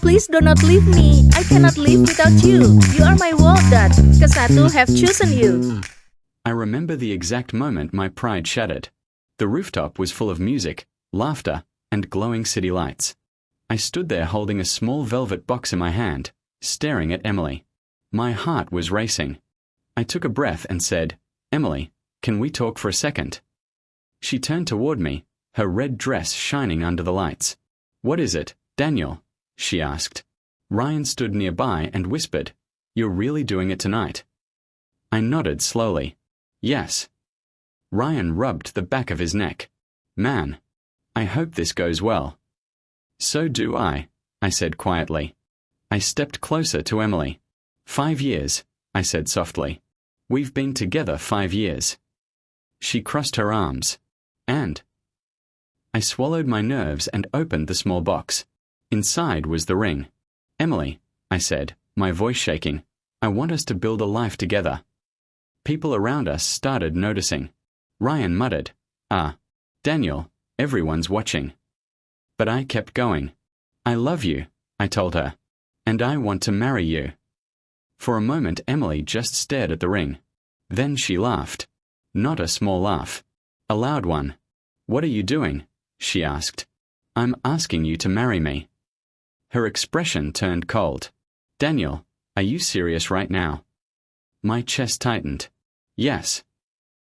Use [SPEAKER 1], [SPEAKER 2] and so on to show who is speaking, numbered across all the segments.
[SPEAKER 1] Please do not leave me. I cannot live without you. You are my world, Dad. Kesatu have chosen you.
[SPEAKER 2] I remember the exact moment my pride shattered. The rooftop was full of music, laughter, and glowing city lights. I stood there holding a small velvet box in my hand, staring at Emily. My heart was racing. I took a breath and said, "Emily, can we talk for a second?" She turned toward me, her red dress shining under the lights. "What is it, Daniel?" she asked. Ryan stood nearby and whispered, "You're really doing it tonight?" I nodded slowly. "Yes." Ryan rubbed the back of his neck. "Man, I hope this goes well." "So do I," said quietly. I stepped closer to Emily. 5 years, I said softly. "We've been together 5 years." She crossed her arms. "And?" I swallowed my nerves and opened the small box. Inside was the ring. "Emily," I said, my voice shaking, "I want us to build a life together." People around us started noticing. Ryan muttered, Daniel, everyone's watching." But I kept going. "I love you," I told her, "and I want to marry you." For a moment Emily just stared at the ring. Then she laughed. Not a small laugh. A loud one. "What are you doing?" she asked. "I'm asking you to marry me." Her expression turned cold. "Daniel, are you serious right now?" My chest tightened. "Yes."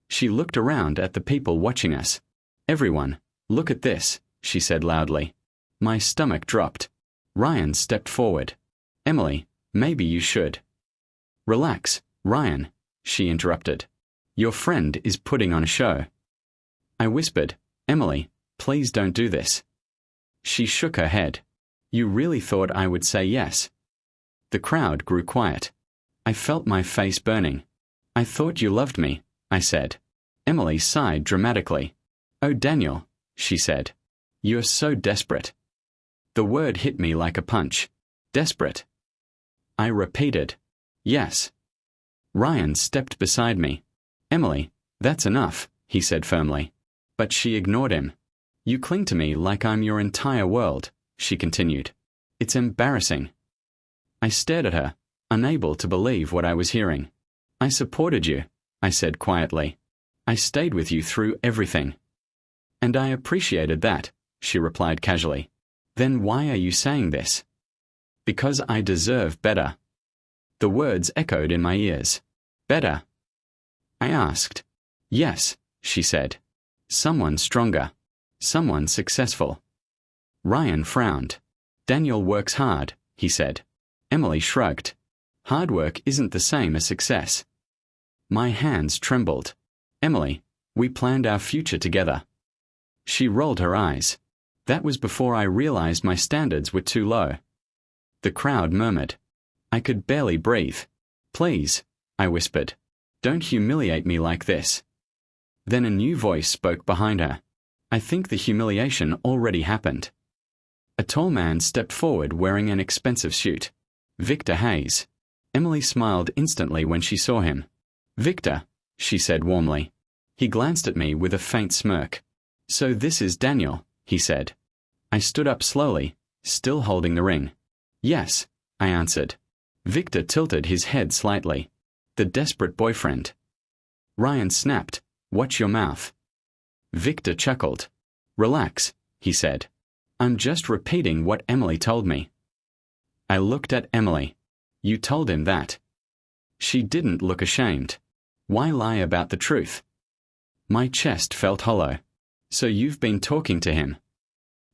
[SPEAKER 2] She looked around at the people watching us. "Everyone, look at this," she said loudly. My stomach dropped. Ryan stepped forward. "Emily, maybe you should." "Relax, Ryan," she interrupted. "Your friend is putting on a show." I whispered, "Emily, please don't do this." She shook her head. "You really thought I would say yes?" The crowd grew quiet. I felt my face burning. "I thought you loved me," I said. Emily sighed dramatically. "Oh, Daniel," she said. "You're so desperate." The word hit me like a punch. Desperate. I repeated, "Yes." Ryan stepped beside me. "Emily, that's enough," he said firmly. But she ignored him. "You cling to me like I'm your entire world," she continued. "It's embarrassing." I stared at her, unable to believe what I was hearing. "I supported you," I said quietly. "I stayed with you through everything." "And I appreciated that," she replied casually. "Then why are you saying this?" "Because I deserve better." The words echoed in my ears. "Better?" I asked. "Yes," she said. "Someone stronger. Someone successful." Ryan frowned. "Daniel works hard," he said. Emily shrugged. "Hard work isn't the same as success." My hands trembled. "Emily, we planned our future together." She rolled her eyes. That was before I realized my standards were too low. The crowd murmured. I could barely breathe. "Please," I whispered. "Don't humiliate me like this." Then a new voice spoke behind her. I think the humiliation already happened. A tall man stepped forward wearing an expensive suit. Victor Hayes. Emily smiled instantly when she saw him. "Victor," she said warmly. He glanced at me with a faint smirk. "So this is Daniel," he said. I stood up slowly, still holding the ring. "Yes," I answered. Victor tilted his head slightly. "The desperate boyfriend." Ryan snapped, "Watch your mouth." Victor chuckled. "Relax," he said. "I'm just repeating what Emily told me." I looked at Emily. "You told him that." She didn't look ashamed. Why lie about the truth? My chest felt hollow. "So you've been talking to him?"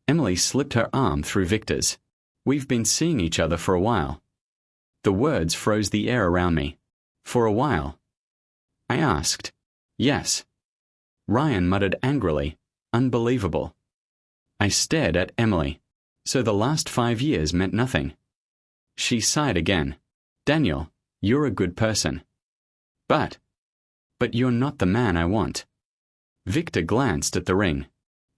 [SPEAKER 2] Emily slipped her arm through Victor's. "We've been seeing each other for a while." The words froze the air around me. "For a while?" I asked. "Yes." Ryan muttered angrily, "Unbelievable." I stared at Emily. So the last 5 years meant nothing. She sighed again. "Daniel, you're a good person. But you're not the man I want." Victor glanced at the ring.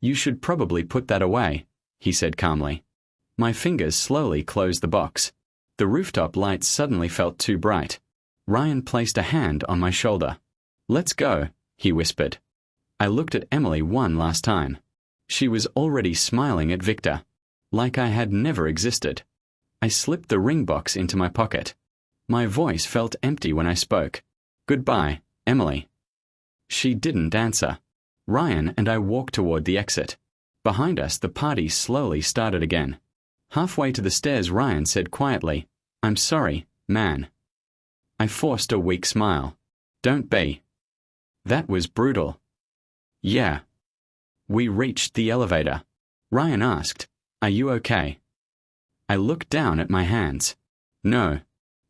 [SPEAKER 2] "You should probably put that away," he said calmly. My fingers slowly closed the box. The rooftop lights suddenly felt too bright. Ryan placed a hand on my shoulder. "Let's go," he whispered. I looked at Emily one last time. She was already smiling at Victor. like I had never existed. I slipped the ring box into my pocket. My voice felt empty when I spoke. "Goodbye, Emily." She didn't answer. Ryan and I walked toward the exit. Behind us, the party slowly started again. Halfway to the stairs, Ryan said quietly, "I'm sorry, man." I forced a weak smile. "Don't be." That was brutal. Yeah. We reached the elevator. Ryan asked, "Are you okay?" I looked down at my hands. No.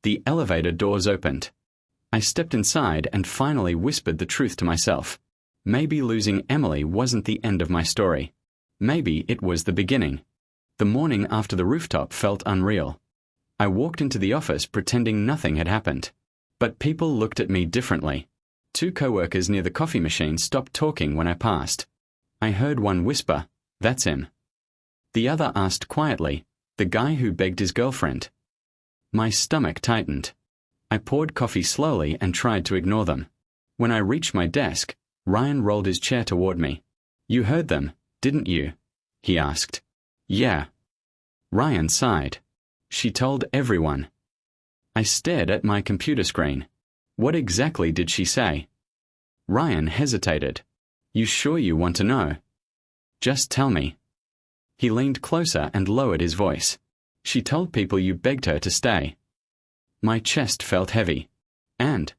[SPEAKER 2] The elevator doors opened. I stepped inside and finally whispered the truth to myself. Maybe losing Emily wasn't the end of my story. Maybe it was the beginning. The morning after the rooftop felt unreal. I walked into the office pretending nothing had happened. But people looked at me differently. 2 coworkers near the coffee machine stopped talking when I passed. I heard one whisper, "That's him." The other asked quietly, "The guy who begged his girlfriend?" My stomach tightened. I poured coffee slowly and tried to ignore them. When I reached my desk, Ryan rolled his chair toward me. "You heard them, didn't you?" he asked. "Yeah." Ryan sighed. "She told everyone." I stared at my computer screen. What exactly did she say? Ryan hesitated. "You sure you want to know?" "Just tell me." He leaned closer and lowered his voice. "She told people you begged her to stay." My chest felt heavy. "And?"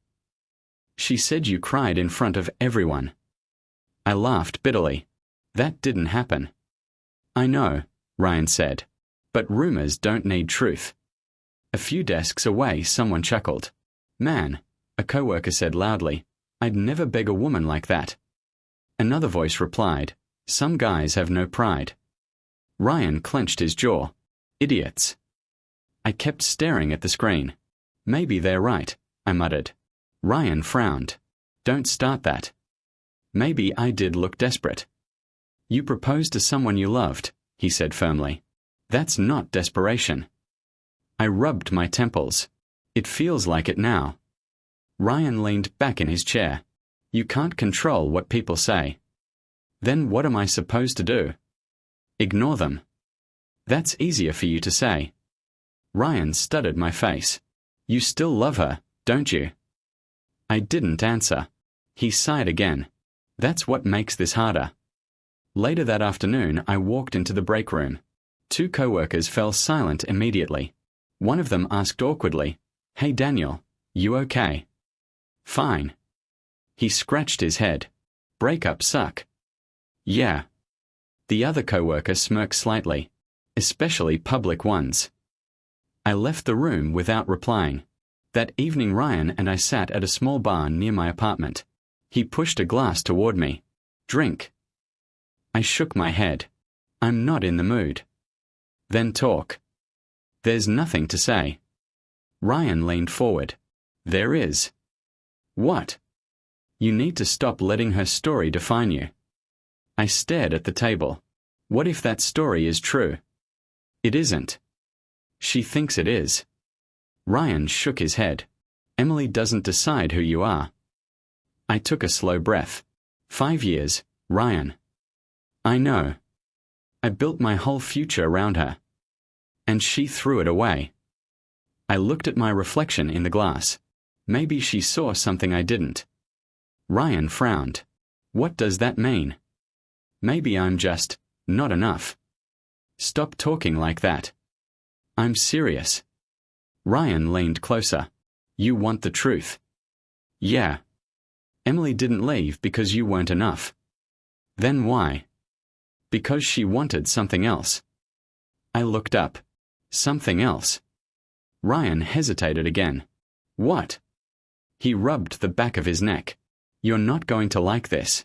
[SPEAKER 2] "She said you cried in front of everyone." I laughed bitterly. "That didn't happen." "I know," Ryan said. "But rumors don't need truth." A few desks away, someone chuckled. "Man," a coworker said loudly, "I'd never beg a woman like that." Another voice replied, "Some guys have no pride." Ryan clenched his jaw. "Idiots." I kept staring at the screen. "Maybe they're right," I muttered. Ryan frowned. "Don't start that." Maybe I did look desperate. "You proposed to someone you loved," he said firmly. "That's not desperation." I rubbed my temples. "It feels like it now." Ryan leaned back in his chair. "You can't control what people say." "Then what am I supposed to do?" "Ignore them." "That's easier for you to say." Ryan studied my face. "You still love her, don't you?" I didn't answer. He sighed again. "That's what makes this harder." Later that afternoon, I walked into the break room. 2 coworkers fell silent immediately. One of them asked awkwardly, "Hey Daniel, you okay?" "Fine." He scratched his head. "Breakups suck." "Yeah." The other coworker smirked slightly. "Especially public ones." I left the room without replying. That evening Ryan and I sat at a small bar near my apartment. He pushed a glass toward me. "Drink." I shook my head. "I'm not in the mood." "Then talk." "There's nothing to say." Ryan leaned forward. "There is." "What?" "You need to stop letting her story define you." I stared at the table. What if that story is true? It isn't. She thinks it is. Ryan shook his head. "Emily doesn't decide who you are." I took a slow breath. 5 years, Ryan. I know. I built my whole future around her. And she threw it away. I looked at my reflection in the glass. Maybe she saw something I didn't. Ryan frowned. "What does that mean?" "Maybe I'm just not enough." "Stop talking like that." "I'm serious." Ryan leaned closer. "You want the truth?" "Yeah." "Emily didn't leave because you weren't enough." "Then why?" "Because she wanted something else." I looked up. Something else. Ryan hesitated again. "What?" He rubbed the back of his neck. "You're not going to like this."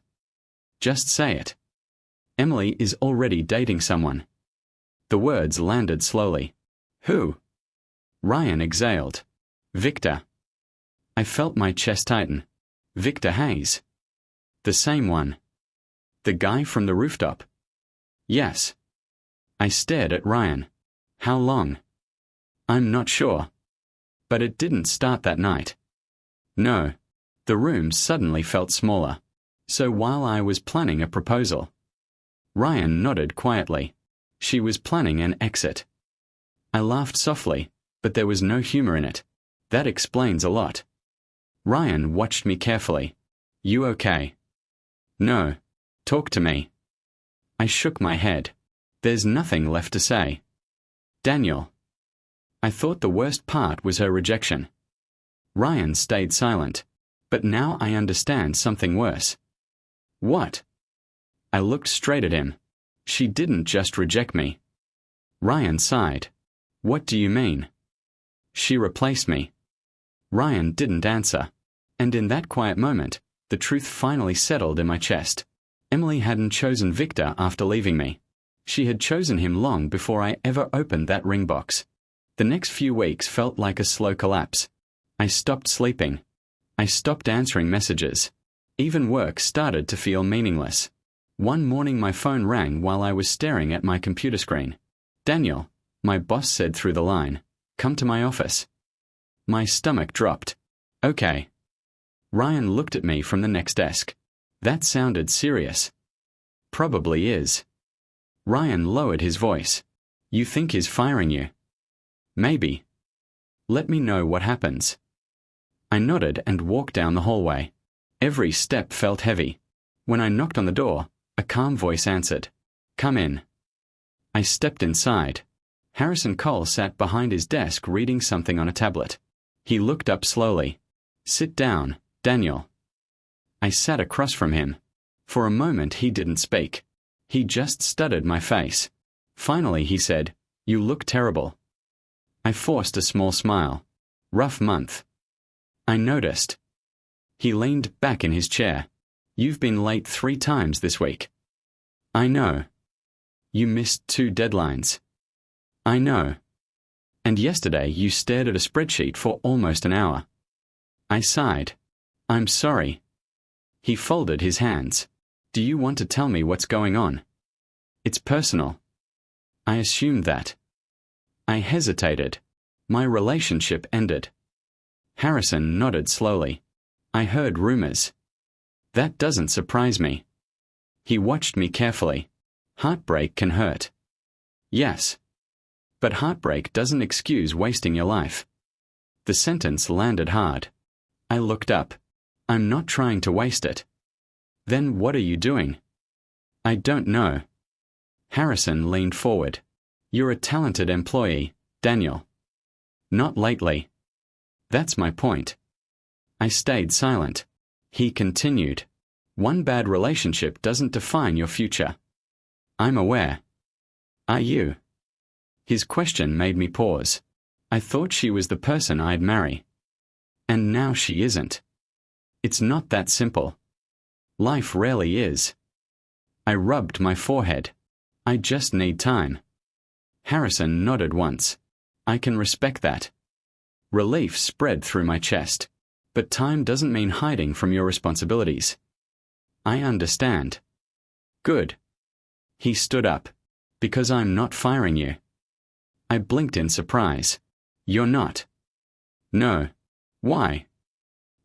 [SPEAKER 2] "Just say it." "Emily is already dating someone." The words landed slowly. "Who?" Ryan exhaled. "Victor." I felt my chest tighten. "Victor Hayes." "The same one." "The guy from the rooftop?" "Yes." I stared at Ryan. "How long?" "I'm not sure." But it didn't start that night. No. The room suddenly felt smaller. So while I was planning a proposal. Ryan nodded quietly. She was planning an exit. I laughed softly, but there was no humor in it. That explains a lot. Ryan watched me carefully. You okay? No. Talk to me. I shook my head. There's nothing left to say. Daniel. I thought the worst part was her rejection. Ryan stayed silent. But now I understand something worse. What? I looked straight at him. She didn't just reject me. Ryan sighed. What do you mean? She replaced me. Ryan didn't answer. And in that quiet moment, the truth finally settled in my chest. Emily hadn't chosen Victor after leaving me. She had chosen him long before I ever opened that ring box. The next few weeks felt like a slow collapse. I stopped sleeping. I stopped answering messages. Even work started to feel meaningless. One morning my phone rang while I was staring at my computer screen. Daniel, my boss said through the line, come to my office. My stomach dropped. Okay. Ryan looked at me from the next desk. That sounded serious. Probably is. Ryan lowered his voice. You think he's firing you? Maybe. Let me know what happens. I nodded and walked down the hallway. Every step felt heavy. When I knocked on the door, a calm voice answered. Come in. I stepped inside. Harrison Cole sat behind his desk reading something on a tablet. He looked up slowly. Sit down, Daniel. I sat across from him. For a moment he didn't speak. He just studied my face. Finally he said, You look terrible. I forced a small smile. Rough month. I noticed. He leaned back in his chair. You've been late 3 times this week. I know. You missed 2 deadlines. I know. And yesterday you stared at a spreadsheet for almost an hour. I sighed. I'm sorry. He folded his hands. Do you want to tell me what's going on? It's personal. I assumed that. I hesitated. My relationship ended. Harrison nodded slowly. I heard rumors. That doesn't surprise me. He watched me carefully. Heartbreak can hurt. Yes. But heartbreak doesn't excuse wasting your life. The sentence landed hard. I looked up. I'm not trying to waste it. Then what are you doing? I don't know. Harrison leaned forward. You're a talented employee, Daniel. Not lately. That's my point. I stayed silent. He continued. One bad relationship doesn't define your future. I'm aware. Are you? His question made me pause. I thought she was the person I'd marry. And now she isn't. It's not that simple. Life rarely is. I rubbed my forehead. I just need time. Harrison nodded once. I can respect that. Relief spread through my chest. But time doesn't mean hiding from your responsibilities. I understand. Good. He stood up. Because I'm not firing you. I blinked in surprise. You're not. No. Why?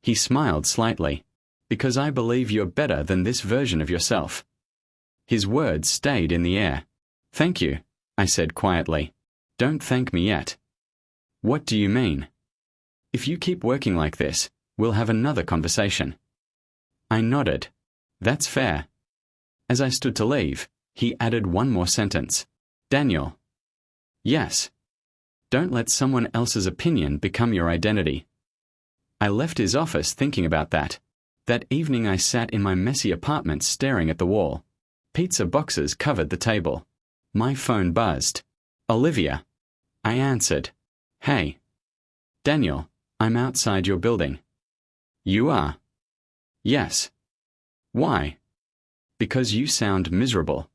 [SPEAKER 2] He smiled slightly. Because I believe you're better than this version of yourself. His words stayed in the air. Thank you, I said quietly. Don't thank me yet. What do you mean? If you keep working like this, we'll have another conversation. I nodded. That's fair. As I stood to leave, he added one more sentence. Daniel. Yes. Don't let someone else's opinion become your identity. I left his office thinking about that. That evening I sat in my messy apartment staring at the wall. Pizza boxes covered the table. My phone buzzed. Olivia. I answered. Hey. Daniel, I'm outside your building. You are? Yes. Why? Because you sound miserable.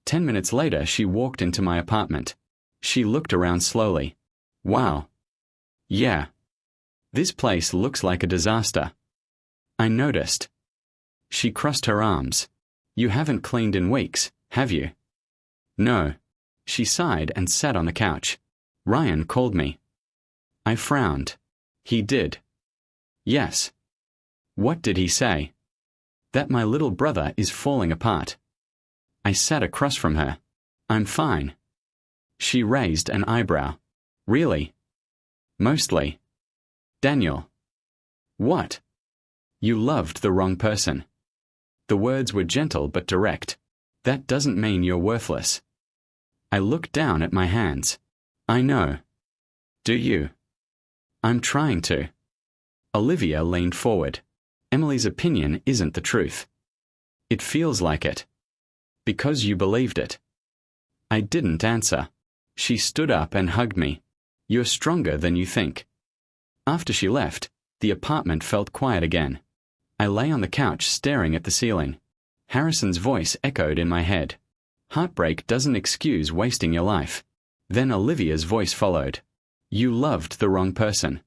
[SPEAKER 2] 10 minutes later she walked into my apartment. She looked around slowly. Wow. Yeah. This place looks like a disaster. I noticed. She crossed her arms. You haven't cleaned in weeks, have you? No. She sighed and sat on the couch. Ryan called me. I frowned. He did. Yes. What did he say? That my little brother is falling apart. I sat across from her. I'm fine. She raised an eyebrow. Really? Mostly. Daniel. What? You loved the wrong person. The words were gentle but direct. That doesn't mean you're worthless. I looked down at my hands. I know. Do you? I'm trying to. Olivia leaned forward. Emily's opinion isn't the truth. It feels like it. Because you believed it. I didn't answer. She stood up and hugged me. You're stronger than you think. After she left, the apartment felt quiet again. I lay on the couch staring at the ceiling. Harrison's voice echoed in my head. Heartbreak doesn't excuse wasting your life. Then Olivia's voice followed. You loved the wrong person.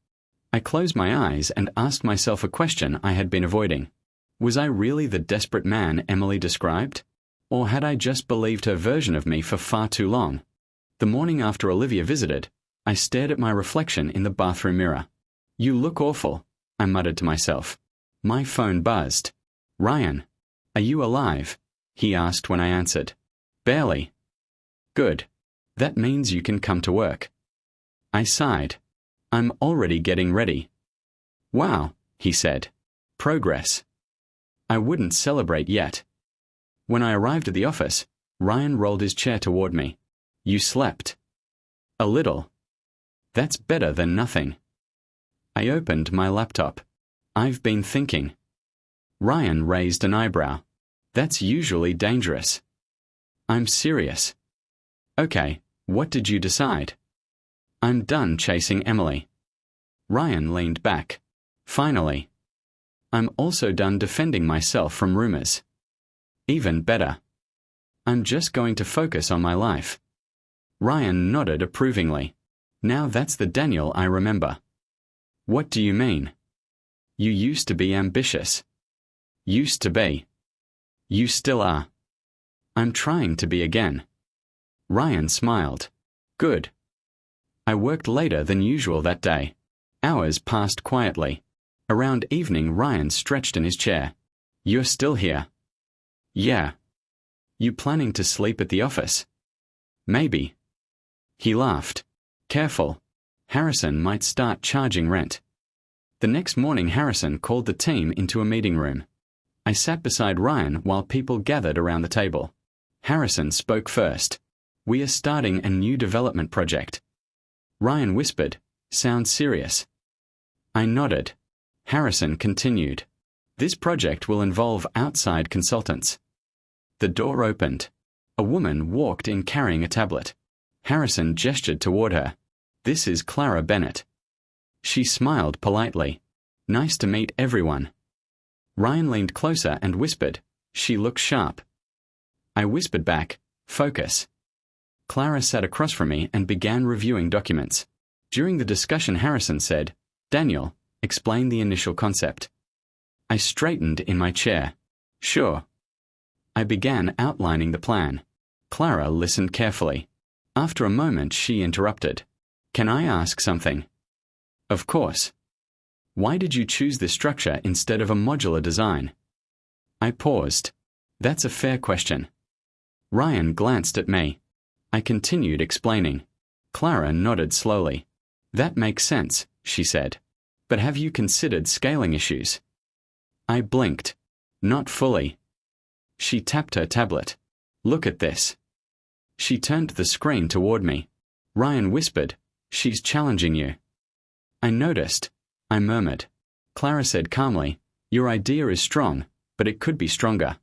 [SPEAKER 2] I closed my eyes and asked myself a question I had been avoiding. Was I really the desperate man Emily described? Or had I just believed her version of me for far too long? The morning after Olivia visited, I stared at my reflection in the bathroom mirror. You look awful, I muttered to myself. My phone buzzed. Ryan, are you alive? He asked when I answered. Barely. Good. That means you can come to work. I sighed. I'm already getting ready. Wow, he said. Progress. I wouldn't celebrate yet. When I arrived at the office, Ryan rolled his chair toward me. You slept. A little. That's better than nothing. I opened my laptop. I've been thinking. Ryan raised an eyebrow. That's usually dangerous. I'm serious. Okay, what did you decide? I'm done chasing Emily. Ryan leaned back. Finally. I'm also done defending myself from rumors. Even better. I'm just going to focus on my life. Ryan nodded approvingly. Now that's the Daniel I remember. What do you mean? You used to be ambitious. Used to be. You still are. I'm trying to be again. Ryan smiled. Good. I worked later than usual that day. Hours passed quietly. Around evening, Ryan stretched in his chair. You're still here? Yeah. You planning to sleep at the office? Maybe. He laughed. Careful. Harrison might start charging rent. The next morning, Harrison called the team into a meeting room. I sat beside Ryan while people gathered around the table. Harrison spoke first. We are starting a new development project. Ryan whispered, Sounds serious. I nodded. Harrison continued. This project will involve outside consultants. The door opened. A woman walked in carrying a tablet. Harrison gestured toward her. This is Clara Bennett. She smiled politely. Nice to meet everyone. Ryan leaned closer and whispered. She looks sharp. I whispered back, Focus. Clara sat across from me and began reviewing documents. During the discussion, Harrison said, Daniel, explain the initial concept. I straightened in my chair. Sure. I began outlining the plan. Clara listened carefully. After a moment, she interrupted. Can I ask something? Of course. Why did you choose this structure instead of a modular design? I paused. That's a fair question. Ryan glanced at me. I continued explaining. Clara nodded slowly. That makes sense, she said. But have you considered scaling issues? I blinked. Not fully. She tapped her tablet. Look at this. She turned the screen toward me. Ryan whispered, She's challenging you. I noticed. I murmured. Clara said calmly, Your idea is strong, but it could be stronger.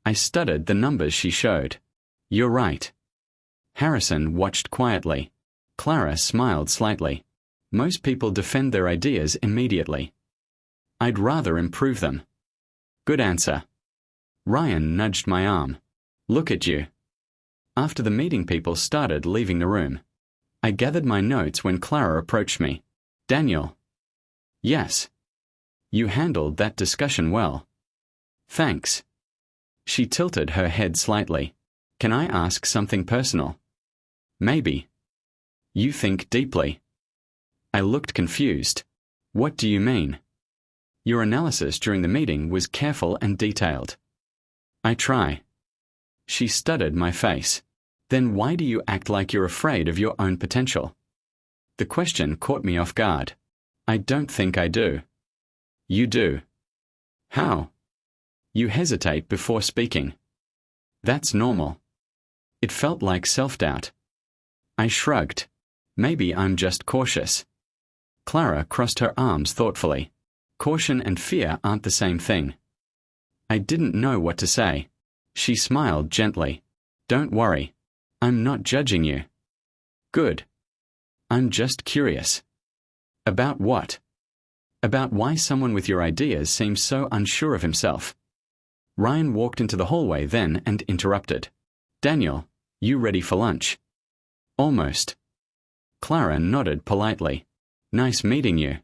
[SPEAKER 2] I studied the numbers she showed. You're right. Harrison watched quietly. Clara smiled slightly. Most people defend their ideas immediately. I'd rather improve them. Good answer. Ryan nudged my arm. Look at you. After the meeting, people started leaving the room. I gathered my notes when Clara approached me. Daniel. Yes. You handled that discussion well. Thanks. She tilted her head slightly. Can I ask something personal? Maybe. You think deeply. I looked confused. What do you mean? Your analysis during the meeting was careful and detailed. I try. She studied my face. Then why do you act like you're afraid of your own potential? The question caught me off guard. I don't think I do. You do. How? You hesitate before speaking. That's normal. It felt like self-doubt. I shrugged. Maybe I'm just cautious. Clara crossed her arms thoughtfully. Caution and fear aren't the same thing. I didn't know what to say. She smiled gently. Don't worry. I'm not judging you. Good. I'm just curious. About what? About why someone with your ideas seems so unsure of himself. Ryan walked into the hallway then and interrupted. Daniel, you ready for lunch? Almost. Clara nodded politely. Nice meeting you.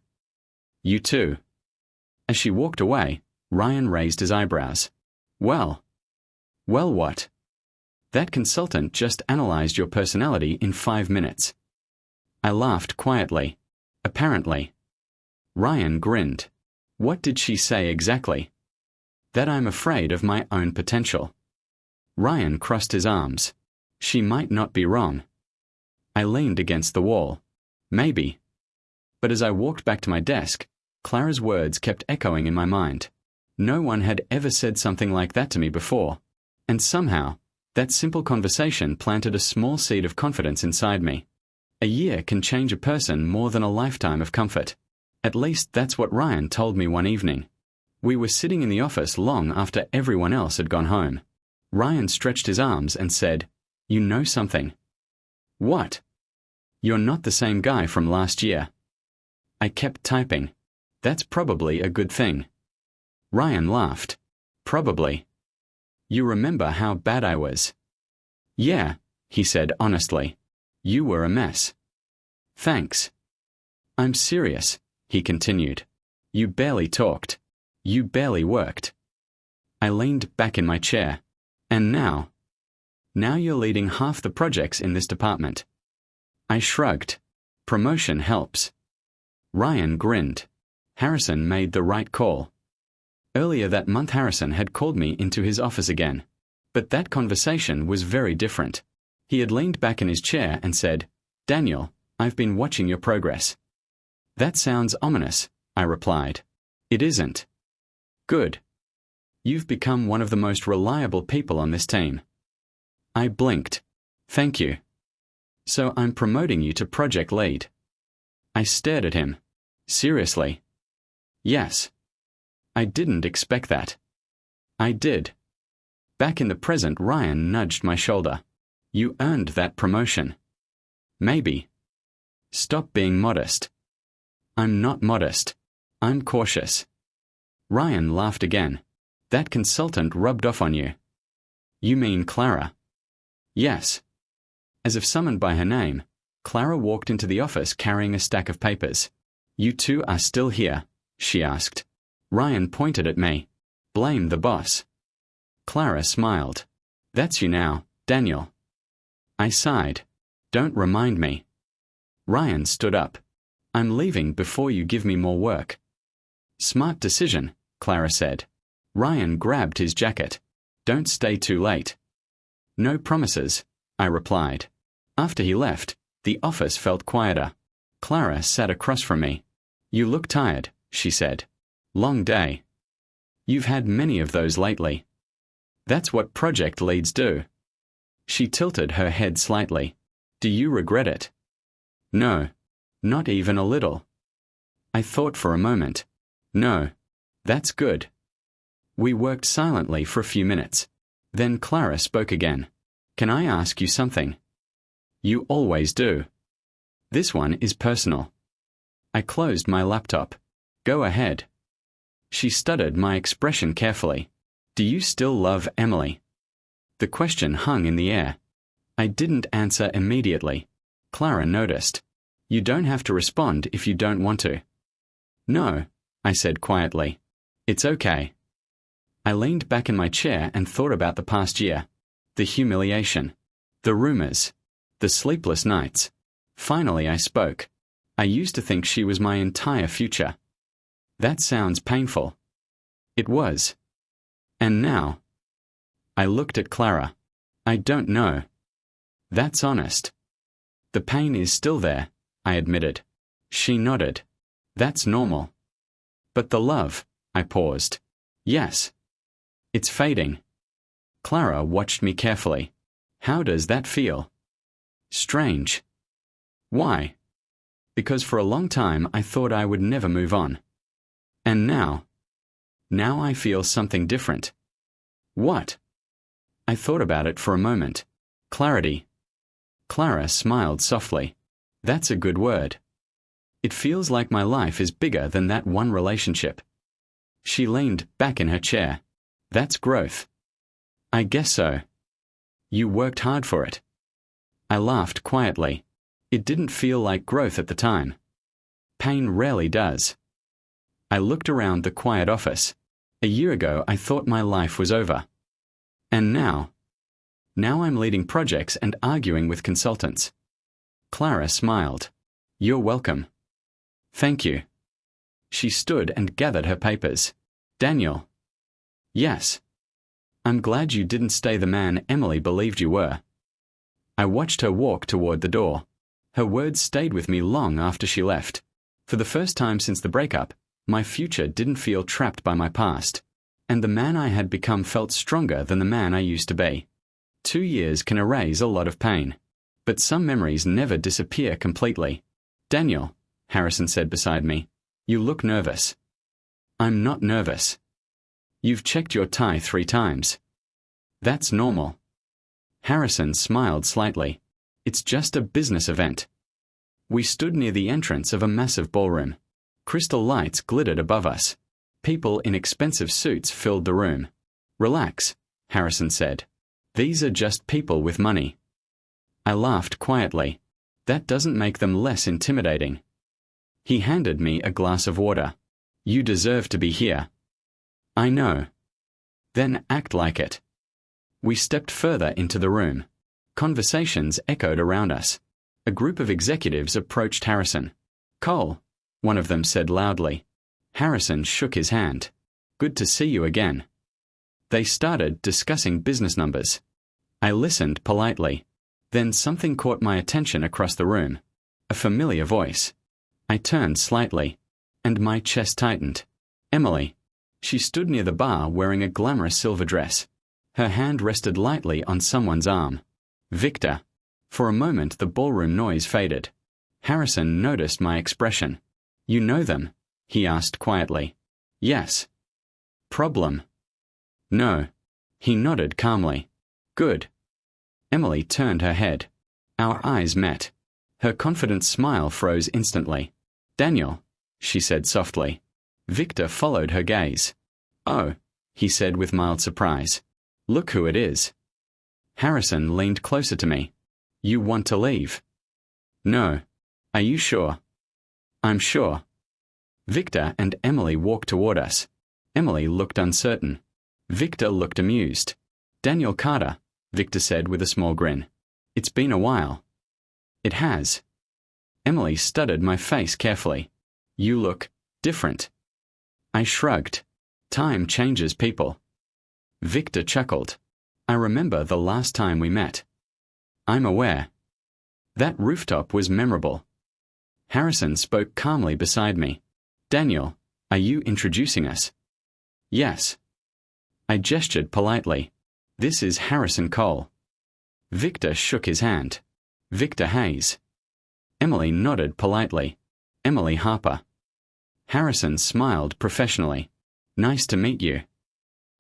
[SPEAKER 2] You too. As she walked away, Ryan raised his eyebrows. Well. Well what? That consultant just analyzed your personality in 5 minutes. I laughed quietly. Apparently. Ryan grinned. What did she say exactly? That I'm afraid of my own potential. Ryan crossed his arms. She might not be wrong. I leaned against the wall. Maybe. But as I walked back to my desk, Clara's words kept echoing in my mind. No one had ever said something like that to me before. And somehow, that simple conversation planted a small seed of confidence inside me. A year can change a person more than a lifetime of comfort. At least that's what Ryan told me one evening. We were sitting in the office long after everyone else had gone home. Ryan stretched his arms and said, You know something. What? You're not the same guy from last year. I kept typing. That's probably a good thing. Ryan laughed. Probably. You remember how bad I was? Yeah, he said honestly. You were a mess. Thanks. I'm serious, he continued. You barely talked. You barely worked. I leaned back in my chair. And now? Now you're leading half the projects in this department. I shrugged. Promotion helps. Ryan grinned. Harrison made the right call. Earlier that month Harrison had called me into his office again. But that conversation was very different. He had leaned back in his chair and said, Daniel, I've been watching your progress. That sounds ominous, I replied. It isn't. Good. You've become one of the most reliable people on this team. I blinked. Thank you. So I'm promoting you to project lead. I stared at him. Seriously? Yes. I didn't expect that. I did. Back in the present, Ryan nudged my shoulder. You earned that promotion. Maybe. Stop being modest. I'm not modest. I'm cautious. Ryan laughed again. That consultant rubbed off on you. You mean Clara? Yes. As if summoned by her name, Clara walked into the office carrying a stack of papers. You two are still here, she asked. Ryan pointed at me. Blame the boss. Clara smiled. That's you now, Daniel. I sighed. Don't remind me. Ryan stood up. I'm leaving before you give me more work. Smart decision, Clara said. Ryan grabbed his jacket. Don't stay too late. No promises, I replied. After he left, the office felt quieter. Clara sat across from me. You look tired, she said. Long day. You've had many of those lately. That's what project leads do. She tilted her head slightly. Do you regret it? No. Not even a little. I thought for a moment. No. That's good. We worked silently for a few minutes. Then Clara spoke again. Can I ask you something? You always do. This one is personal. I closed my laptop. Go ahead. She studied my expression carefully. Do you still love Emily? The question hung in the air. I didn't answer immediately. Clara noticed. You don't have to respond if you don't want to. No, I said quietly. It's okay. I leaned back in my chair and thought about the past year. The humiliation. The rumors. The sleepless nights. Finally I spoke. I used to think she was my entire future. That sounds painful. It was. And now? I looked at Clara. I don't know. That's honest. The pain is still there, I admitted. She nodded. That's normal. But the love, I paused. Yes. It's fading. Clara watched me carefully. How does that feel? Strange. Why? Because for a long time I thought I would never move on. And now I feel something different. What? I thought about it for a moment. Clarity. Clara smiled softly. That's a good word. It feels like my life is bigger than that one relationship. She leaned back in her chair. That's growth. I guess so. You worked hard for it. I laughed quietly. It didn't feel like growth at the time. Pain rarely does. I looked around the quiet office. A year ago I thought my life was over. And now I'm leading projects and arguing with consultants. Clara smiled. You're welcome. Thank you. She stood and gathered her papers. Daniel. Yes. I'm glad you didn't stay the man Emily believed you were. I watched her walk toward the door. Her words stayed with me long after she left. For the first time since the breakup, my future didn't feel trapped by my past, and the man I had become felt stronger than the man I used to be. 2 years can erase a lot of pain, but some memories never disappear completely. Daniel, Harrison said beside me, you look nervous. I'm not nervous. You've checked your tie 3 times. That's normal. Harrison smiled slightly. It's just a business event. We stood near the entrance of a massive ballroom. Crystal lights glittered above us. People in expensive suits filled the room. Relax, Harrison said. These are just people with money. I laughed quietly. That doesn't make them less intimidating. He handed me a glass of water. You deserve to be here. I know. Then act like it. We stepped further into the room. Conversations echoed around us. A group of executives approached Harrison. Cole, one of them said loudly. Harrison shook his hand. Good to see you again. They started discussing business numbers. I listened politely. Then something caught my attention across the room. A familiar voice. I turned slightly, and my chest tightened. Emily. She stood near the bar wearing a glamorous silver dress. Her hand rested lightly on someone's arm. Victor. For a moment the ballroom noise faded. Harrison noticed my expression. You know them? He asked quietly. Yes. Problem? No. He nodded calmly. Good. Emily turned her head. Our eyes met. Her confident smile froze instantly. Daniel, she said softly. Victor followed her gaze. Oh, he said with mild surprise. Look who it is. Harrison leaned closer to me. You want to leave? No. Are you sure? I'm sure. Victor and Emily walked toward us. Emily looked uncertain. Victor looked amused. Daniel Carter, Victor said with a small grin. It's been a while. It has. Emily studied my face carefully. You look different. I shrugged. Time changes people. Victor chuckled. I remember the last time we met. I'm aware. That rooftop was memorable. Harrison spoke calmly beside me. Daniel, are you introducing us? Yes. I gestured politely. This is Harrison Cole. Victor shook his hand. Victor Hayes. Emily nodded politely. Emily Harper. Harrison smiled professionally. Nice to meet you.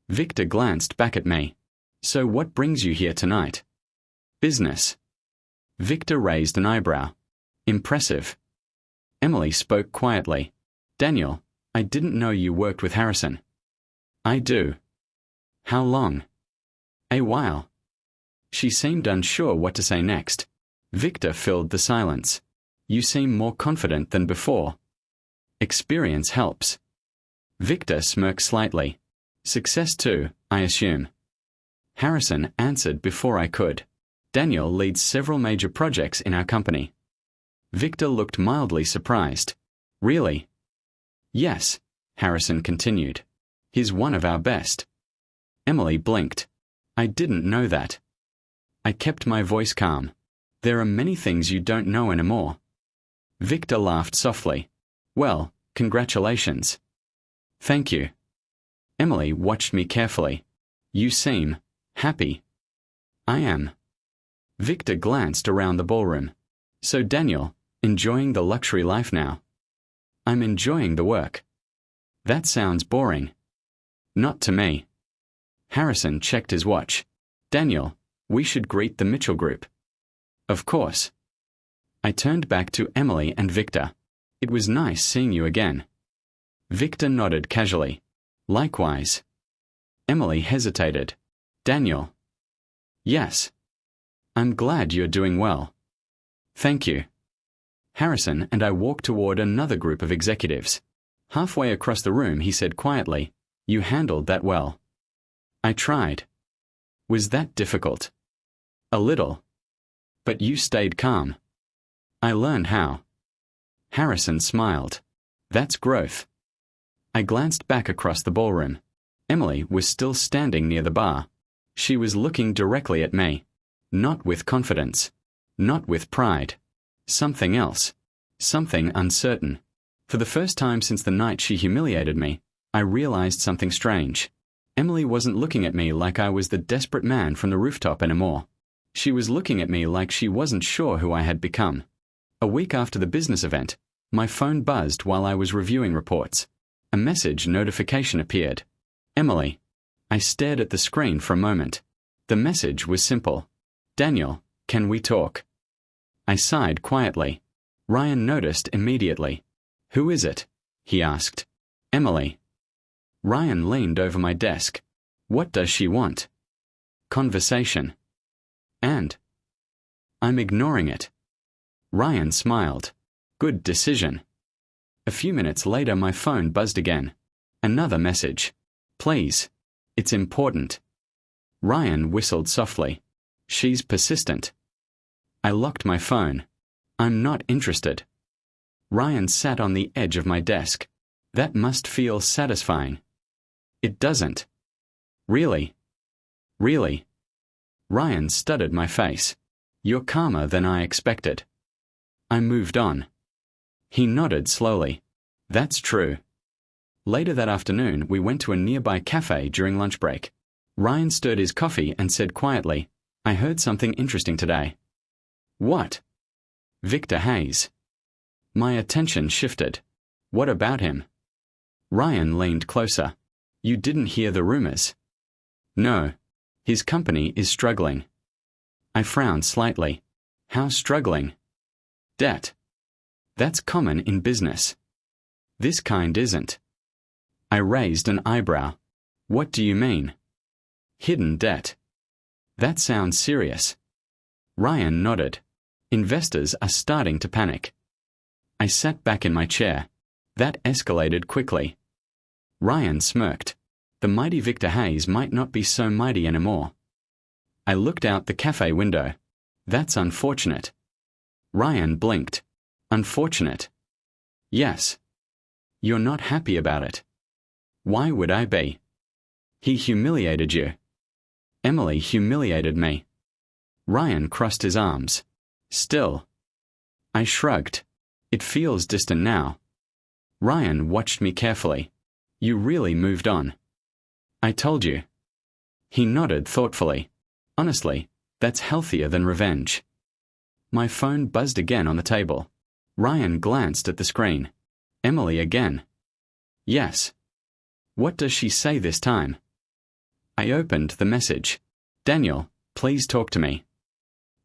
[SPEAKER 2] Victor glanced back at me. So what brings you here tonight? Business. Victor raised an eyebrow. Impressive. Emily spoke quietly. Daniel, I didn't know you worked with Harrison. I do. How long? A while. She seemed unsure what to say next. Victor filled the silence. You seem more confident than before. Experience helps. Victor smirked slightly. Success too, I assume. Harrison answered before I could. Daniel leads several major projects in our company. Victor looked mildly surprised. Really? Yes, Harrison continued. He's one of our best. Emily blinked. I didn't know that. I kept my voice calm. There are many things you don't know anymore. Victor laughed softly. Well, congratulations. Thank you. Emily watched me carefully. You seem happy. I am. Victor glanced around the ballroom. So Daniel, enjoying the luxury life now? I'm enjoying the work. That sounds boring. Not to me. Harrison checked his watch. Daniel, we should greet the Mitchell group. Of course. I turned back to Emily and Victor. It was nice seeing you again. Victor nodded casually. Likewise. Emily hesitated. Daniel. Yes. I'm glad you're doing well. Thank you. Harrison and I walked toward another group of executives. Halfway across the room he said quietly, You handled that well. I tried. Was that difficult? A little. But you stayed calm. I learned how. Harrison smiled. That's growth. I glanced back across the ballroom. Emily was still standing near the bar. She was looking directly at me. Not with confidence. Not with pride. Something else. Something uncertain. For the first time since the night she humiliated me, I realized something strange. Emily wasn't looking at me like I was the desperate man from the rooftop anymore. She was looking at me like she wasn't sure who I had become. A week after the business event, my phone buzzed while I was reviewing reports. A message notification appeared. Emily. I stared at the screen for a moment. The message was simple. Daniel, can we talk? I sighed quietly. Ryan noticed immediately. Who is it? He asked. Emily. Ryan leaned over my desk. What does she want? Conversation. And? I'm ignoring it. Ryan smiled. Good decision. A few minutes later my phone buzzed again. Another message. Please. It's important. Ryan whistled softly. She's persistent. I locked my phone. I'm not interested. Ryan sat on the edge of my desk. That must feel satisfying. It doesn't. Really? Really? Ryan studied my face. You're calmer than I expected. I moved on. He nodded slowly. That's true. Later that afternoon, we went to a nearby cafe during lunch break. Ryan stirred his coffee and said quietly, I heard something interesting today. What? Victor Hayes. My attention shifted. What about him? Ryan leaned closer. You didn't hear the rumors? No. His company is struggling. I frowned slightly. How struggling? Debt. That's common in business. This kind isn't. I raised an eyebrow. What do you mean? Hidden debt. That sounds serious. Ryan nodded. Investors are starting to panic. I sat back in my chair. That escalated quickly. Ryan smirked. The mighty Victor Hayes might not be so mighty anymore. I looked out the cafe window. That's unfortunate. Ryan blinked. Unfortunate. Yes. You're not happy about it. Why would I be? He humiliated you. Emily humiliated me. Ryan crossed his arms. Still. I shrugged. It feels distant now. Ryan watched me carefully. You really moved on. I told you. He nodded thoughtfully. Honestly, that's healthier than revenge. My phone buzzed again on the table. Ryan glanced at the screen. Emily again. Yes. What does she say this time? I opened the message. Daniel, please talk to me.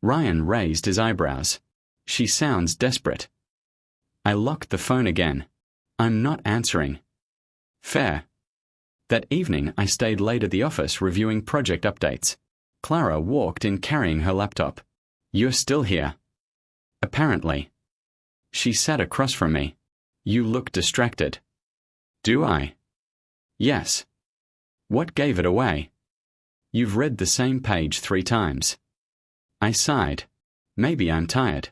[SPEAKER 2] Ryan raised his eyebrows. She sounds desperate. I locked the phone again. I'm not answering. Fair. That evening I stayed late at the office reviewing project updates. Clara walked in carrying her laptop. You're still here. Apparently. She sat across from me. You look distracted. Do I? Yes. What gave it away? You've read the same page 3 times. I sighed. Maybe I'm tired.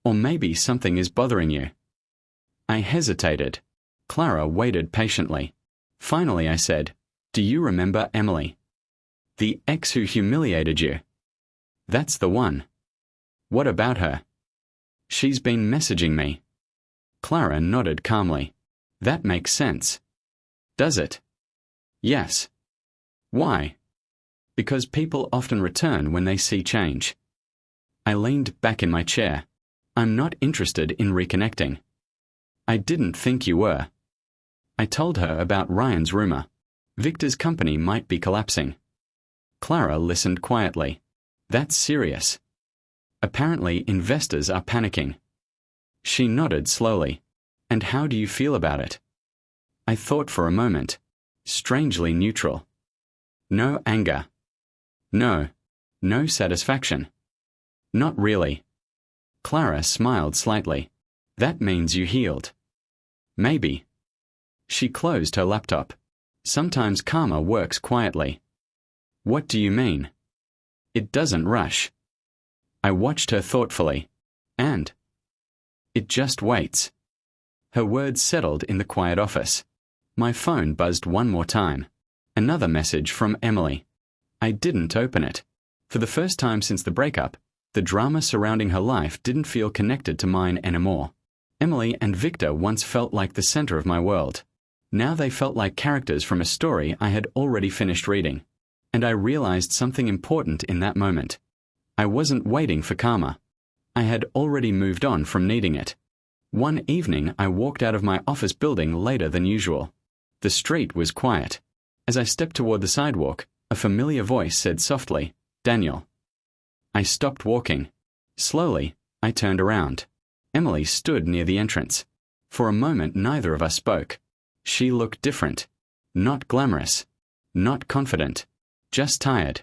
[SPEAKER 2] Or maybe something is bothering you. I hesitated. Clara waited patiently. Finally I said, Do you remember Emily? The ex who humiliated you. That's the one. What about her? She's been messaging me. Clara nodded calmly. That makes sense. Does it? Yes. Why? Because people often return when they see change. I leaned back in my chair. I'm not interested in reconnecting. I didn't think you were. I told her about Ryan's rumor. Victor's company might be collapsing. Clara listened quietly. That's serious. Apparently, investors are panicking. She nodded slowly. And how do you feel about it? I thought for a moment. Strangely neutral. No anger. No satisfaction. Not really. Clara smiled slightly. That means you healed. Maybe. She closed her laptop. Sometimes karma works quietly. What do you mean? It doesn't rush. I watched her thoughtfully. And? It just waits. Her words settled in the quiet office. My phone buzzed one more time. Another message from Emily. I didn't open it. For the first time since the breakup, the drama surrounding her life didn't feel connected to mine anymore. Emily and Victor once felt like the center of my world. Now they felt like characters from a story I had already finished reading. And I realized something important in that moment. I wasn't waiting for karma. I had already moved on from needing it. One evening I walked out of my office building later than usual. The street was quiet. As I stepped toward the sidewalk, a familiar voice said softly, "Daniel." I stopped walking. Slowly, I turned around. Emily stood near the entrance. For a moment neither of us spoke. She looked different. Not glamorous. Not confident. Just tired.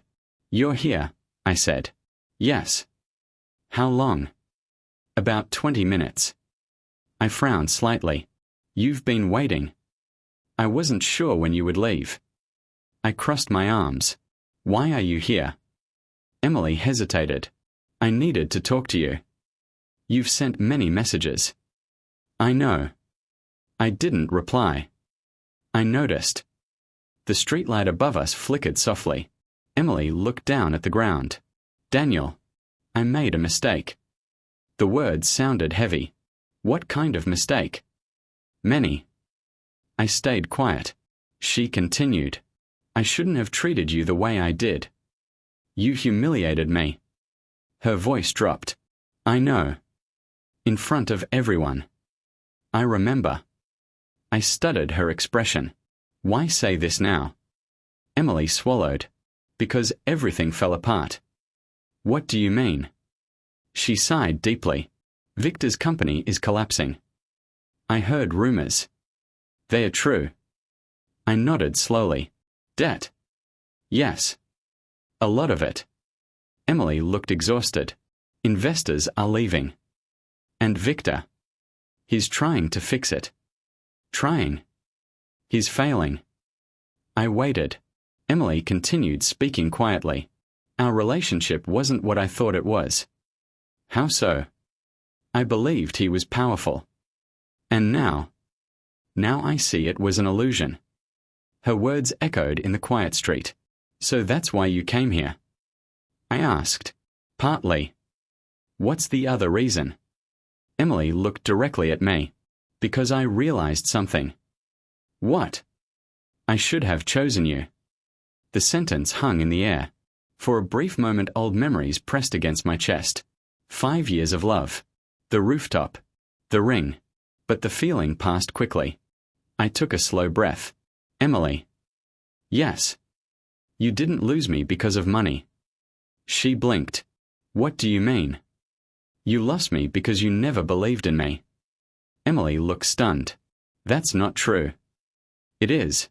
[SPEAKER 2] "You're here," I said. "Yes." "How long?" "About 20 minutes. I frowned slightly. "You've been waiting." "I wasn't sure when you would leave." I crossed my arms. "Why are you here?" Emily hesitated. "I needed to talk to you." "You've sent many messages." "I know." I didn't reply. I noticed. The streetlight above us flickered softly. Emily looked down at the ground. "Daniel, I made a mistake." The words sounded heavy. What kind of mistake? "Many." I stayed quiet. She continued. "I shouldn't have treated you the way I did. You humiliated me." Her voice dropped. "I know. In front of everyone." "I remember." I studied her expression. Why say this now? Emily swallowed. "Because everything fell apart." "What do you mean?" She sighed deeply. "Victor's company is collapsing." "I heard rumors." "They are true." I nodded slowly. "Debt?" "Yes. A lot of it." Emily looked exhausted. "Investors are leaving." "And Victor?" "He's trying to fix it." "Trying?" "He's failing." I waited. Emily continued speaking quietly. "Our relationship wasn't what I thought it was." "How so?" "I believed he was powerful. And now I see it was an illusion." Her words echoed in the quiet street. "So that's why you came here?" I asked. "Partly." "What's the other reason?" Emily looked directly at me. "Because I realized something." "What?" "I should have chosen you." The sentence hung in the air. For a brief moment old memories pressed against my chest. 5 years of love. The rooftop. The ring. But the feeling passed quickly. I took a slow breath. "Emily." "Yes." "You didn't lose me because of money." She blinked. "What do you mean?" "You lost me because you never believed in me." Emily looked stunned. "That's not true." "It is."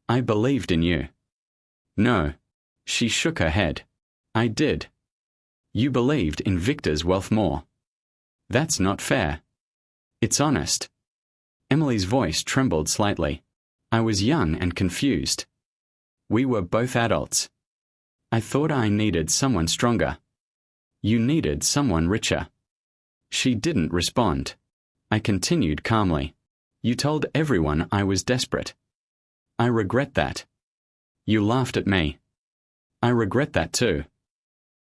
[SPEAKER 2] "I believed in you." "No." She shook her head. "I did." "You believed in Victor's wealth more." "That's not fair." "It's honest." Emily's voice trembled slightly. I was young and confused. We were both adults. I thought I needed someone stronger. You needed someone richer. She didn't respond. I continued calmly. You told everyone I was desperate. I regret that. You laughed at me. I regret that too.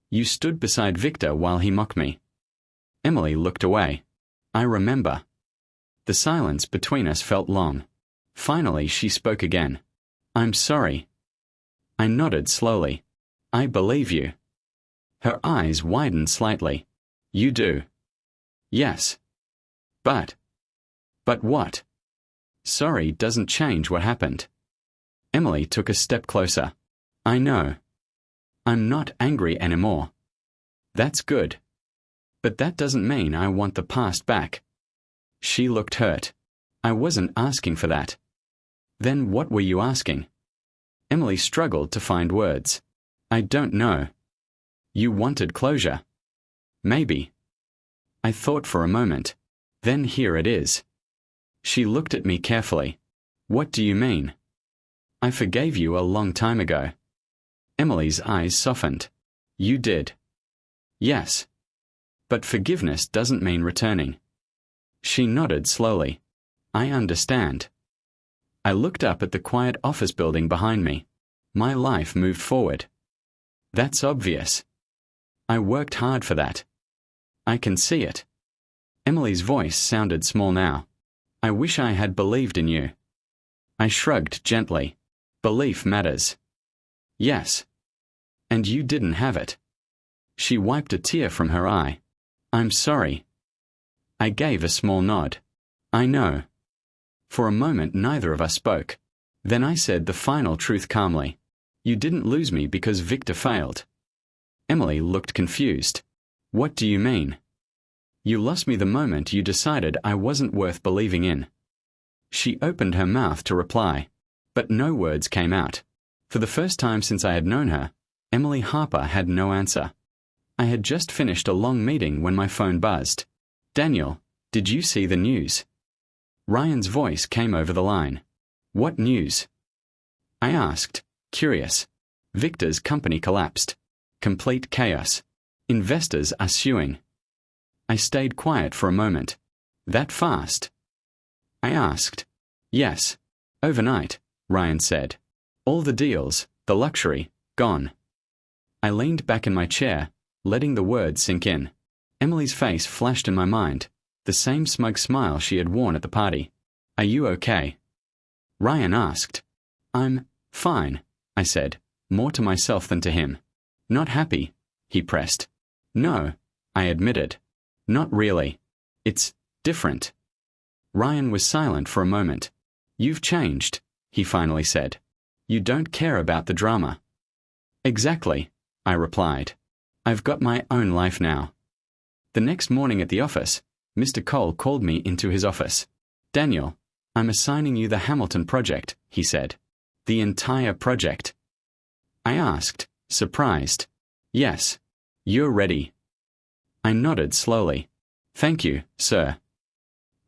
[SPEAKER 2] You stood beside Victor while he mocked me. Emily looked away. I remember. The silence between us felt long. Finally, she spoke again. I'm sorry. I nodded slowly. I believe you. Her eyes widened slightly. You do? Yes. But what? Sorry doesn't change what happened. Emily took a step closer. I know. I'm not angry anymore. That's good. But that doesn't mean I want the past back. She looked hurt. I wasn't asking for that. Then what were you asking? Emily struggled to find words. I don't know. You wanted closure. Maybe. I thought for a moment. Then here it is. She looked at me carefully. What do you mean? I forgave you a long time ago. Emily's eyes softened. You did. Yes. But forgiveness doesn't mean returning. She nodded slowly. I understand. I looked up at the quiet office building behind me. My life moved forward. That's obvious. I worked hard for that. I can see it. Emily's voice sounded small now. I wish I had believed in you. I shrugged gently. Belief matters. Yes. And you didn't have it. She wiped a tear from her eye. I'm sorry. I gave a small nod. I know. For a moment neither of us spoke. Then I said the final truth calmly. You didn't lose me because Victor failed. Emily looked confused. What do you mean? You lost me the moment you decided I wasn't worth believing in. She opened her mouth to reply, but no words came out. For the first time since I had known her, Emily Harper had no answer. I had just finished a long meeting when my phone buzzed. Daniel, did you see the news? Ryan's voice came over the line. What news? I asked, curious. Victor's company collapsed. Complete chaos. Investors are suing. I stayed quiet for a moment. That fast? I asked. Yes. Overnight, Ryan said. All the deals, the luxury, gone. I leaned back in my chair, letting the words sink in. Emily's face flashed in my mind, the same smug smile she had worn at the party. Are you okay? Ryan asked. I'm fine, I said, more to myself than to him. Not happy, he pressed. No, I admitted. Not really. It's different. Ryan was silent for a moment. You've changed, he finally said. You don't care about the drama. Exactly, I replied. I've got my own life now. The next morning at the office, Mr. Cole called me into his office. Daniel, I'm assigning you the Hamilton project, he said. The entire project. I asked, surprised. Yes. You're ready. I nodded slowly. Thank you, sir.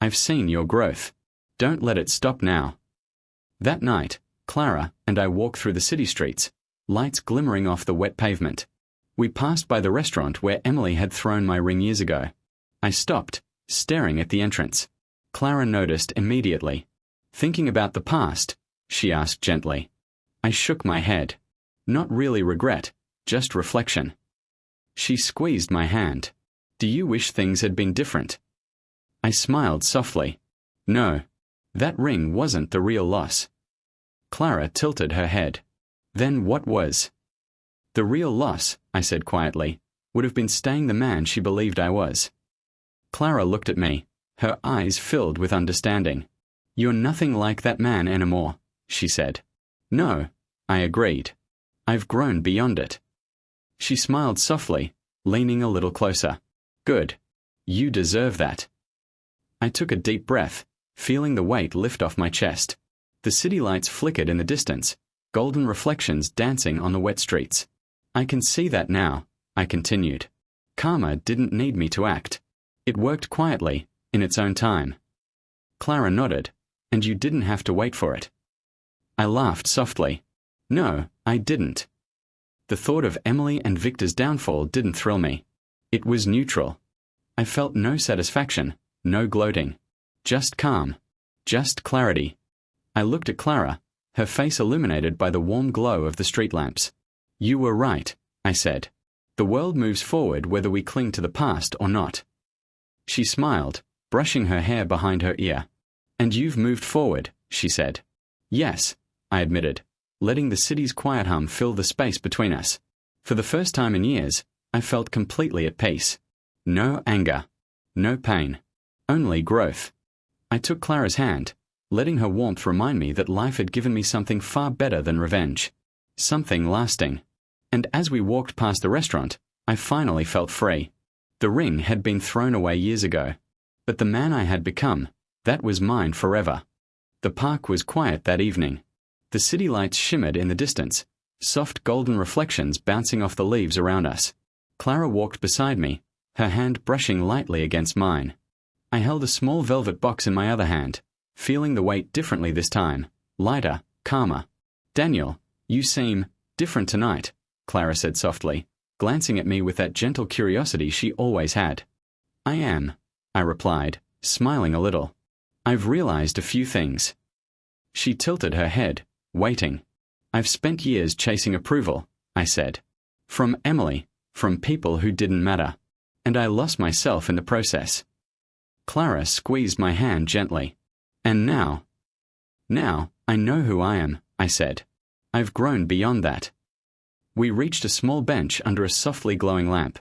[SPEAKER 2] I've seen your growth. Don't let it stop now. That night, Clara and I walked through the city streets, lights glimmering off the wet pavement. We passed by the restaurant where Emily had thrown my ring years ago. I stopped, staring at the entrance. Clara noticed immediately. Thinking about the past, she asked gently. I shook my head. Not really regret, just reflection. She squeezed my hand. Do you wish things had been different? I smiled softly. No, that ring wasn't the real loss. Clara tilted her head. Then what was? The real loss, I said quietly, would have been staying the man she believed I was. Clara looked at me, her eyes filled with understanding. You're nothing like that man anymore, she said. No, I agreed. I've grown beyond it. She smiled softly, leaning a little closer. Good. You deserve that. I took a deep breath, feeling the weight lift off my chest. The city lights flickered in the distance, golden reflections dancing on the wet streets. I can see that now, I continued. Karma didn't need me to act. It worked quietly, in its own time. Clara nodded, and you didn't have to wait for it. I laughed softly. No, I didn't. The thought of Emily and Victor's downfall didn't thrill me. It was neutral. I felt no satisfaction, no gloating. Just calm. Just clarity. I looked at Clara, her face illuminated by the warm glow of the street lamps. You were right, I said. The world moves forward whether we cling to the past or not. She smiled, brushing her hair behind her ear. And you've moved forward, she said. Yes, I admitted, letting the city's quiet hum fill the space between us. For the first time in years, I felt completely at peace. No anger. No pain. Only growth. I took Clara's hand, letting her warmth remind me that life had given me something far better than revenge. Something lasting. And as we walked past the restaurant, I finally felt free. The ring had been thrown away years ago. But the man I had become, that was mine forever. The park was quiet that evening. The city lights shimmered in the distance, soft golden reflections bouncing off the leaves around us. Clara walked beside me, her hand brushing lightly against mine. I held a small velvet box in my other hand, feeling the weight differently this time, lighter, calmer. Daniel, you seem different tonight, Clara said softly, glancing at me with that gentle curiosity she always had. I am, I replied, smiling a little. I've realized a few things. She tilted her head, waiting. I've spent years chasing approval, I said. From Emily, from people who didn't matter. And I lost myself in the process. Clara squeezed my hand gently. And now I know who I am, I said. I've grown beyond that. We reached a small bench under a softly glowing lamp.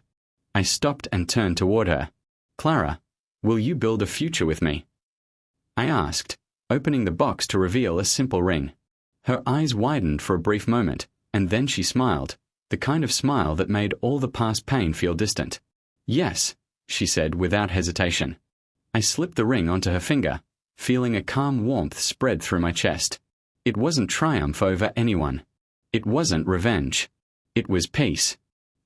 [SPEAKER 2] I stopped and turned toward her. Clara, will you build a future with me? I asked, opening the box to reveal a simple ring. Her eyes widened for a brief moment, and then she smiled, the kind of smile that made all the past pain feel distant. Yes, she said without hesitation. I slipped the ring onto her finger, feeling a calm warmth spread through my chest. It wasn't triumph over anyone. It wasn't revenge. It was peace.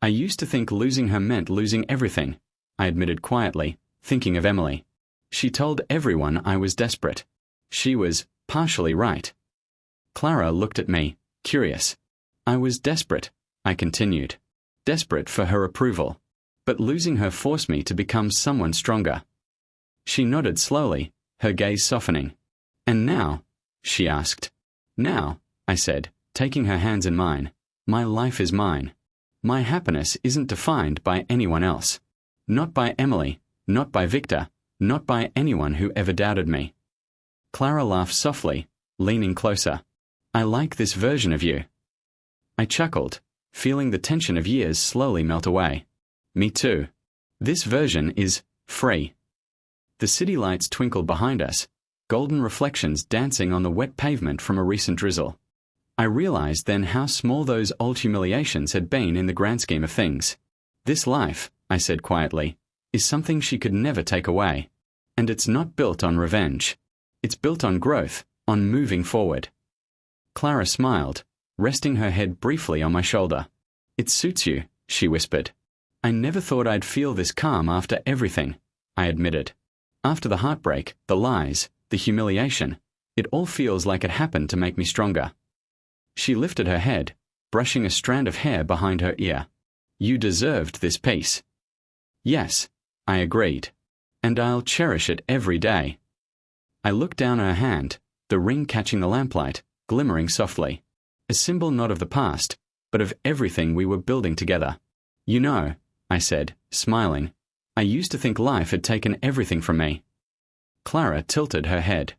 [SPEAKER 2] I used to think losing her meant losing everything, I admitted quietly, thinking of Emily. She told everyone I was desperate. She was partially right. Clara looked at me, curious. I was desperate, I continued. Desperate for her approval. But losing her forced me to become someone stronger. She nodded slowly, her gaze softening. And now? She asked. Now, I said, taking her hands in mine. My life is mine. My happiness isn't defined by anyone else. Not by Emily, not by Victor, not by anyone who ever doubted me. Clara laughed softly, leaning closer. I like this version of you. I chuckled, feeling the tension of years slowly melt away. Me too. This version is free. The city lights twinkled behind us, golden reflections dancing on the wet pavement from a recent drizzle. I realized then how small those old humiliations had been in the grand scheme of things. This life, I said quietly, is something she could never take away. And it's not built on revenge. It's built on growth, on moving forward. Clara smiled, resting her head briefly on my shoulder. It suits you, she whispered. I never thought I'd feel this calm after everything, I admitted. After the heartbreak, the lies, the humiliation, it all feels like it happened to make me stronger. She lifted her head, brushing a strand of hair behind her ear. You deserved this peace. Yes, I agreed. And I'll cherish it every day. I looked down her hand, the ring catching the lamplight, glimmering softly. A symbol not of the past, but of everything we were building together. You know, I said, smiling, I used to think life had taken everything from me. Clara tilted her head.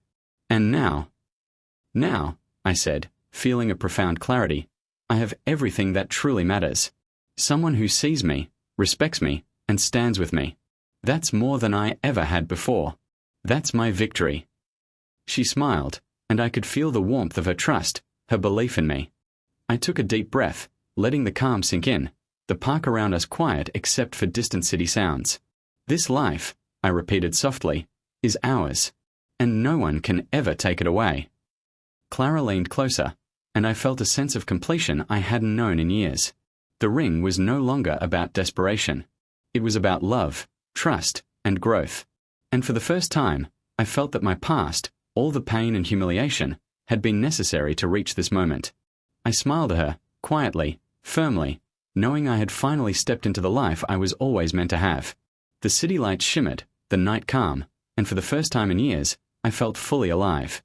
[SPEAKER 2] And now, I said, feeling a profound clarity, I have everything that truly matters. Someone who sees me, respects me, and stands with me. That's more than I ever had before. That's my victory. She smiled, and I could feel the warmth of her trust, her belief in me. I took a deep breath, letting the calm sink in, the park around us quiet except for distant city sounds. This life, I repeated softly, is ours, and no one can ever take it away. Clara leaned closer, and I felt a sense of completion I hadn't known in years. The ring was no longer about desperation. It was about love, trust, and growth. And for the first time, I felt that my past, all the pain and humiliation, had been necessary to reach this moment. I smiled at her, quietly, firmly, knowing I had finally stepped into the life I was always meant to have. The city lights shimmered, the night calm, and for the first time in years, I felt fully alive.